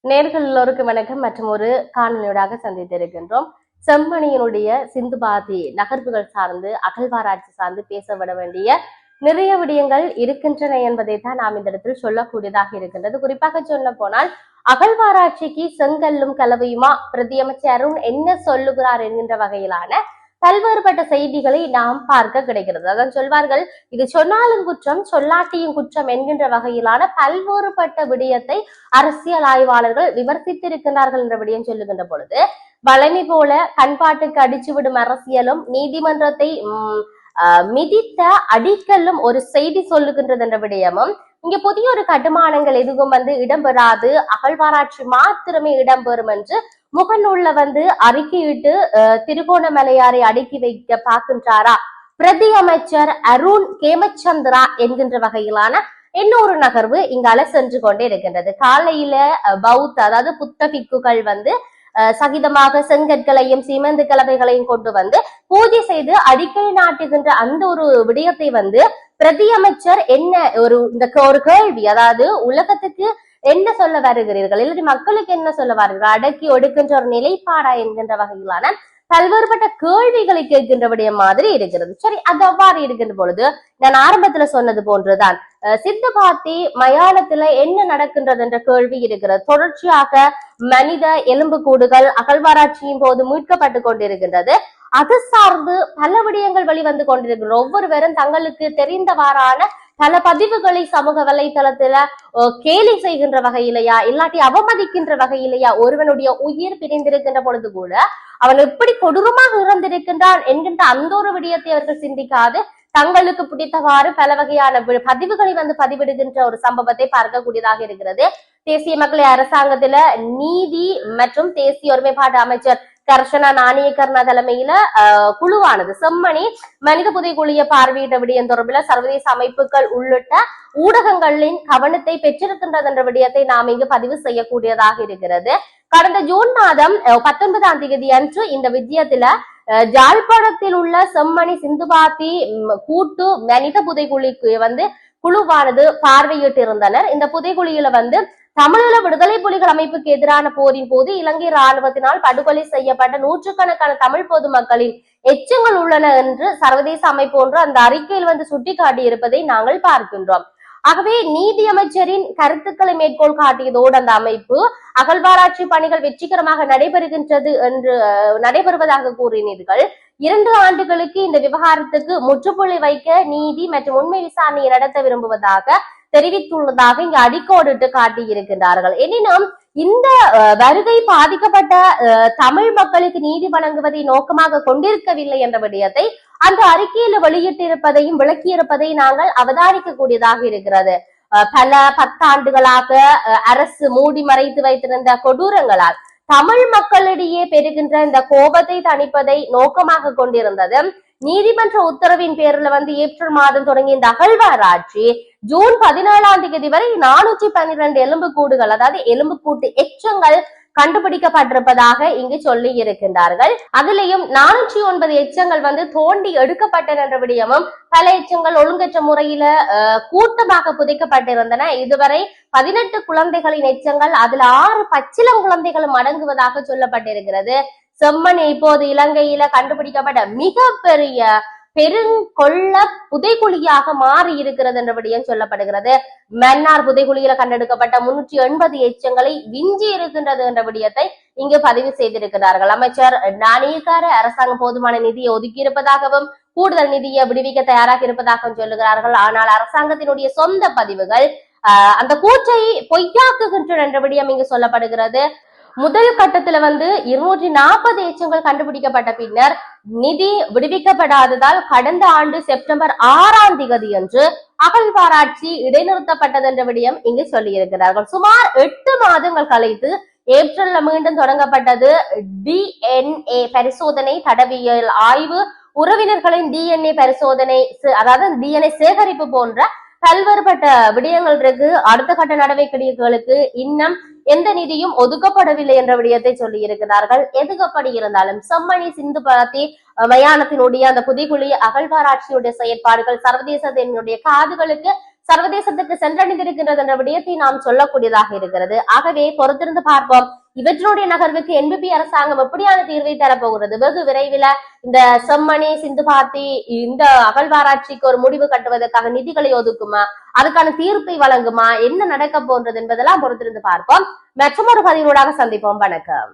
நேர்கள் எல்லோருக்கும் வணக்கம். மற்றும் ஒரு காணொலியோடாக சந்தித்திருக்கின்றோம். செம்மணியினுடைய சிந்துபாதி நகர்வுகள் சார்ந்து அகழ்வாராய்ச்சி சார்ந்து பேசப்பட வேண்டிய நிறைய விடயங்கள் இருக்கின்றன என்பதை தான் நாம் இந்த இடத்தில் சொல்லக்கூடியதாக இருக்கின்றது. குறிப்பாக சொல்ல போனால் அகழ்வாராய்ச்சிக்கு செங்கல்லும் கலவையுமா பிரதியமைச்சர் அருண் என்ன சொல்லுகிறார் என்கின்ற வகையிலான பல்வேறுபட்ட செய்திகளை நாம் பார்க்க கிடைக்கிறது. அதான் சொல்வார்கள், இது சொன்னாலும் குற்றம் சொல்லாட்டியும் குற்றம் என்கின்ற வகையிலான பல்வேறுபட்ட விடயத்தை அரசியல் ஆய்வாளர்கள் விமர்சித்திருக்கிறார்கள் என்ற விடயம் சொல்லுகின்ற பொழுது, வளமை போல கண்பாட்டுக்கு அடிச்சுவிடும் அரசியலும் நீதிமன்றத்தை மிதித்த அடிக்கல்லும் ஒரு செய்தி சொல்லுகின்றது என்ற விடயமும், இங்க புதிய ஒரு கட்டுமானங்கள் எதுவும் இடம்பெறாது, அகழ்வாராய்ச்சி மாத்திரமே இடம்பெறும் என்று முகநூல்ல அறிக்கையிட்டு திருகோணமலையாரை அடுக்கி வைக்க பார்க்கின்றாரா பிரதி அமைச்சர் அருண் கேமச்சந்திரா என்கின்ற வகையிலான இன்னொரு நகர்வு இங்கால சென்று கொண்டே இருக்கின்றது. காலையில பௌத்த அதாவது புத்த பிக்குகள் சகிதமாக செங்கற்களையும் சிமெந்து கலவைகளையும் கொண்டு பூஜை செய்து அடிக்கை நாட்டுகின்ற அந்த ஒரு விடயத்தை பிரதி அமைச்சர் என்ன ஒரு கேள்வி, அதாவது உலகத்துக்கு என்ன சொல்ல வருகிறீர்கள், இல்லாட்டி மக்களுக்கு என்ன சொல்ல வருகிறீர்கள், அடக்கி ஒடுக்கின்ற ஒரு நிலைப்பாடா என்கின்ற வகையிலான பல்வேறுபட்ட கேள்விகளை கேட்கின்ற விடயம் மாதிரி இருக்கிறது. சரி, அது அவ்வாறு இருக்கின்ற பொழுது நான் ஆரம்பத்துல சொன்னது போன்றுதான் சித்தபாத்தி மயானத்துல என்ன நடக்கின்றது என்ற கேள்வி இருக்கிறது. தொடர்ச்சியாக மனித எலும்பு கூடுகள் அகழ்வாராய்ச்சியின் போது மீட்கப்பட்டு கொண்டிருக்கின்றது. அது சார்ந்து பல விடயங்கள் வெளிவந்து கொண்டிருக்கின்றன. ஒவ்வொருவரும் தங்களுக்கு தெரிந்தவாறான பல பதிவுகளை சமூக வலைத்தளத்துல கேலி செய்கின்ற வகையிலையா இல்லாட்டி அவமதிக்கின்ற வகையிலையா, ஒருவனுடைய உயிர் பிரிந்திருக்கின்ற பொழுது கூட அவன் எப்படி கொடூரமாக இறந்திருக்கின்றான் என்கின்ற அந்த ஒரு விடயத்தை அவர்கள் சிந்திக்காது தங்களுக்கு பிடித்தவாறு பல வகையான பதிவுகளை பதிவிடுகின்ற ஒரு சம்பவத்தை பார்க்கக்கூடியதாக இருக்கிறது. தேசிய மக்கள் அரசாங்கத்துல நீதி மற்றும் தேசிய ஒருமைப்பாடு அமைச்சர் கர்ஷனா நாணயக்கர்ணா தலைமையில குழுவானது செம்மணி மனித புதைகுழிய பார்வையிட்ட விடயம் தொடர்பில் சர்வதேச அமைப்புகள் உள்ளிட்ட ஊடகங்களின் கவனத்தை பெற்றிருக்கின்றது என்ற விடயத்தை நாம் இங்கு பதிவு செய்யக்கூடியதாக இருக்கிறது. கடந்த ஜூன் மாதம் 19ஆம் தேதி அன்று இந்த விஜயத்துல ஜாழ்ப்பாணத்தில் உள்ள செம்மணி சிந்துபாத்தி கூட்டு மனித புதைகுழிக்கு குழுவானது பார்வையிட்டு இருந்தனர். இந்த புதைகுழியில தமிழீழ விடுதலை புலிகள் அமைப்புக்கு எதிரான போரின் போது இலங்கை இராணுவத்தினால் படுகொலை செய்யப்பட்ட நூற்றுக்கணக்கான தமிழ் பொதுமக்களின் எச்சங்கள் உள்ளன என்று சர்வதேச அமைப்பு ஒன்று அந்த அறிக்கையில் சுட்டிக்காட்டி இருப்பதை நாங்கள் பார்க்கின்றோம். ஆகவே நீதி அமைச்சரின் கருத்துக்களை மேற்கோள் காட்டியதோடு அந்த அமைப்பு அகழ்வாராய்ச்சி பணிகள் வெற்றிகரமாக நடைபெறுவதாக கூறினீர்கள். 2 ஆண்டுகளுக்கு இந்த விவகாரத்துக்கு முற்றுப்புள்ளி வைக்க நீதி மற்றும் உண்மை விசாரணையை நடத்த விரும்புவதாக தெரிவித்துள்ளதாக இங்கு அடிக்கோடிட்டு காட்டியிருக்கின்றார்கள். எனினும் இந்த வருகை பாதிக்கப்பட்ட தமிழ் மக்களுக்கு நீதி வழங்குவதை நோக்கமாக கொண்டிருக்கவில்லை என்ற விடயத்தை அந்த அறிக்கையில வெளியிட்டிருப்பதையும் விளக்கியிருப்பதை நாங்கள் அவதானிக்க கூடியதாக இருக்கிறது. பல 10 ஆண்டுகளாக அரசு மூடி மறைத்து வைத்திருந்த கொடூரங்களால் தமிழ் மக்களிடையே பெறுகின்ற இந்த கோபத்தை தணிப்பதை நோக்கமாக கொண்டிருந்தது. நீதிமன்ற உத்தரவின் பேர்ல ஏப்ரல் மாதம் தொடங்கிய இந்த அகழ்வாராய்ச்சி ஜூன் 17ஆம் தேதி வரை 412 எலும்பு கூடுகள், அதாவது எலும்பு கூட்டு எச்சங்கள் கண்டுபிடிக்கப்பட்டிருப்பதாக இங்கு சொல்லி இருக்கின்றார்கள். அதிலையும் 409 எச்சங்கள் தோண்டி எடுக்கப்பட்டன என்ற விடயமும், பல எச்சங்கள் ஒழுங்கற்ற முறையில கூட்டமாக புதைக்கப்பட்டிருந்தன. இதுவரை 18 குழந்தைகளின் எச்சங்கள், அதுல 6 பச்சிளம் குழந்தைகளும் அடங்குவதாக சொல்லப்பட்டிருக்கிறது. செம்மணி இப்போது இலங்கையில கண்டுபிடிக்கப்பட்ட மிகப்பெரிய பெருங்கொள்ள புதைகுழியாக மாறி இருக்கிறது என்ற விடயம் சொல்லப்படுகிறது. மன்னார் புதைகுழியில கண்டெடுக்கப்பட்ட 380 எச்சங்களை விஞ்சி இருக்கின்றது என்ற விடயத்தை இங்கு பதிவு செய்திருக்கிறார்கள். அமைச்சர் நாணயக்கார அரசாங்கம் போதுமான நிதியை ஒதுக்கி இருப்பதாகவும் கூடுதல் நிதியை விடுவிக்க தயாராக இருப்பதாகவும் சொல்லுகிறார்கள். ஆனால் அரசாங்கத்தினுடைய சொந்த பதிவுகள் அந்த கூற்றை பொய்யாக்குகின்றன என்ற விடயம் இங்கு சொல்லப்படுகிறது. முதல் கட்டத்துல 240 எச்சங்கள் கண்டுபிடிக்கப்பட்ட பின்னர் நிதி விடுவிக்கப்படாததால் கடந்த ஆண்டு செப்டம்பர் 6ஆம் தேதி அன்று அகழ்வாராய்ச்சி இடைநிறுத்தப்பட்டது என்ற விடயம் இங்கு சொல்லி இருக்கிறார்கள். சுமார் 8 மாதங்கள் கழித்து ஏப்ரல்ல மீண்டும் தொடங்கப்பட்டது DNA பரிசோதனை, தடவியல் ஆய்வு, உறவினர்களின் DNA பரிசோதனை, அதாவது DNA சேகரிப்பு போன்ற பல்வேறுபட்ட விடயங்கள் இருக்கு. அடுத்த கட்ட நடவடிக்கைகளுக்கு இன்னும் எந்த நிதியும் ஒதுக்கப்படவில்லை என்ற விடயத்தை சொல்லி இருக்கிறார்கள். எதுக்கப்படி இருந்தாலும் செம்மணி சிந்துபாத்தி மயானத்தினுடைய அந்த புதைகுழி அகழ்வாராய்ச்சியுடைய செயற்பாடுகள் சர்வதேசத்தினுடைய காதுகளுக்கு சர்வதேசத்துக்கு சென்றடைந்திருக்கின்றது என்ற விடயத்தை நாம் சொல்லக்கூடியதாக இருக்கிறது. ஆகவே பொறுத்திருந்து பார்ப்போம் இவற்றினுடைய நகர்வுக்கு என்பிபி அரசாங்கம் எப்படியான தீர்வை தரப்போகிறது. வெகு விரைவில் இந்த செம்மணி சிந்துபாத்தி இந்த அகழ்வாராய்ச்சிக்கு ஒரு முடிவு கட்டுவதற்காக நிதிகளை ஒதுக்குமா, அதுக்கான தீர்ப்பை வழங்குமா, என்ன நடக்க போன்றது என்பதெல்லாம் பொறுத்திருந்து பார்ப்போம். மற்றொரு பதிவோடாக சந்திப்போம். வணக்கம்.